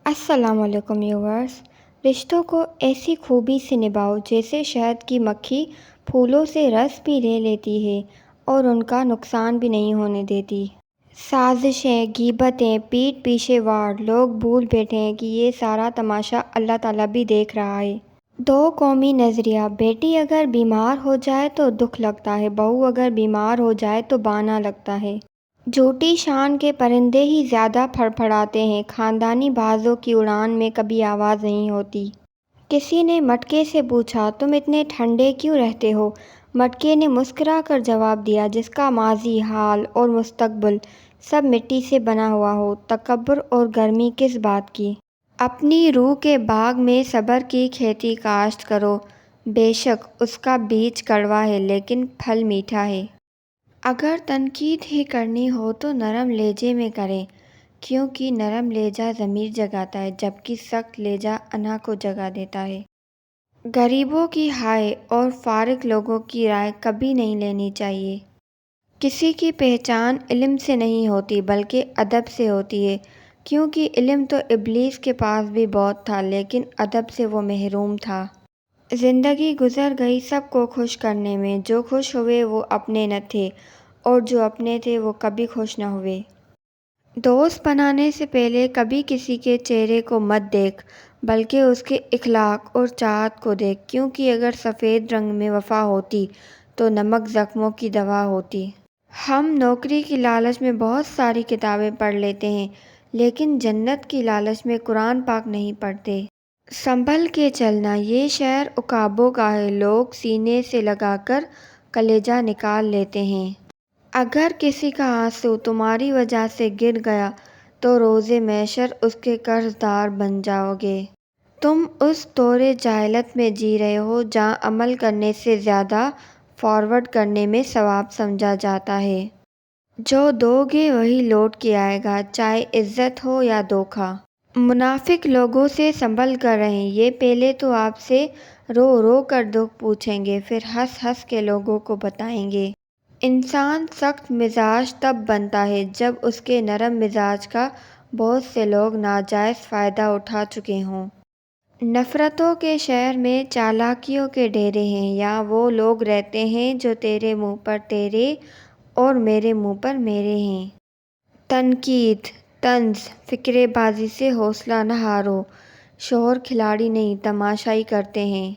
السلام علیکم ویورز۔ رشتوں کو ایسی خوبی سے نبھاؤ جیسے شہد کی مکھی پھولوں سے رس بھی لے لیتی ہے اور ان کا نقصان بھی نہیں ہونے دیتی۔ سازشیں، غیبتیں، پیٹھ پیچھے وار، لوگ بھول بیٹھے ہیں کہ یہ سارا تماشا اللہ تعالیٰ بھی دیکھ رہا ہے۔ دو قومی نظریہ: بیٹی اگر بیمار ہو جائے تو دکھ لگتا ہے، بہو اگر بیمار ہو جائے تو بہانا لگتا ہے۔ جھوٹی شان کے پرندے ہی زیادہ پھڑپھڑاتے ہیں، خاندانی بازوں کی اڑان میں کبھی آواز نہیں ہوتی۔ کسی نے مٹکے سے پوچھا، تم اتنے ٹھنڈے کیوں رہتے ہو؟ مٹکے نے مسکرا کر جواب دیا، جس کا ماضی، حال اور مستقبل سب مٹی سے بنا ہوا ہو، تکبر اور گرمی کس بات کی؟ اپنی روح کے باغ میں صبر کی کھیتی کاشت کرو، بے شک اس کا بیج کڑوا ہے لیکن پھل میٹھا ہے۔ اگر تنقید ہی کرنی ہو تو نرم لہجے میں کریں، کیونکہ نرم لہجہ ضمیر جگاتا ہے جبکہ سخت لہجہ انا کو جگا دیتا ہے۔ غریبوں کی ہائے اور فارغ لوگوں کی رائے کبھی نہیں لینی چاہیے۔ کسی کی پہچان علم سے نہیں ہوتی بلکہ ادب سے ہوتی ہے، کیونکہ علم تو ابلیس کے پاس بھی بہت تھا لیکن ادب سے وہ محروم تھا۔ زندگی گزر گئی سب کو خوش کرنے میں، جو خوش ہوئے وہ اپنے نہ تھے اور جو اپنے تھے وہ کبھی خوش نہ ہوئے۔ دوست بنانے سے پہلے کبھی کسی کے چہرے کو مت دیکھ بلکہ اس کے اخلاق اور چاہت کو دیکھ، کیونکہ اگر سفید رنگ میں وفا ہوتی تو نمک زخموں کی دوا ہوتی۔ ہم نوکری کی لالچ میں بہت ساری کتابیں پڑھ لیتے ہیں لیکن جنت کی لالچ میں قرآن پاک نہیں پڑھتے۔ سنبھل کے چلنا، یہ شہر عقابوں کا ہے، لوگ سینے سے لگا کر کلیجہ نکال لیتے ہیں۔ اگر کسی کا آنسو تمہاری وجہ سے گر گیا تو روز محشر اس کے قرض دار بن جاؤ گے۔ تم اس دور جاہلیت میں جی رہے ہو جہاں عمل کرنے سے زیادہ فارورڈ کرنے میں ثواب سمجھا جاتا ہے۔ جو دو گے وہی لوٹ کے آئے گا، چاہے عزت ہو یا دھوکہ۔ منافق لوگوں سے سنبھل کر رہیں، یہ پہلے تو آپ سے رو رو کر دکھ پوچھیں گے، پھر ہنس ہنس کے لوگوں کو بتائیں گے۔ انسان سخت مزاج تب بنتا ہے جب اس کے نرم مزاج کا بہت سے لوگ ناجائز فائدہ اٹھا چکے ہوں۔ نفرتوں کے شہر میں چالاکیوں کے ڈیرے ہیں، یہاں وہ لوگ رہتے ہیں جو تیرے منہ پر تیرے اور میرے منہ پر میرے ہیں۔ تنقید، طنز، فقرے بازی سے حوصلہ نہ ہارو، شوہر کھلاڑی نہیں تماشائی کرتے ہیں۔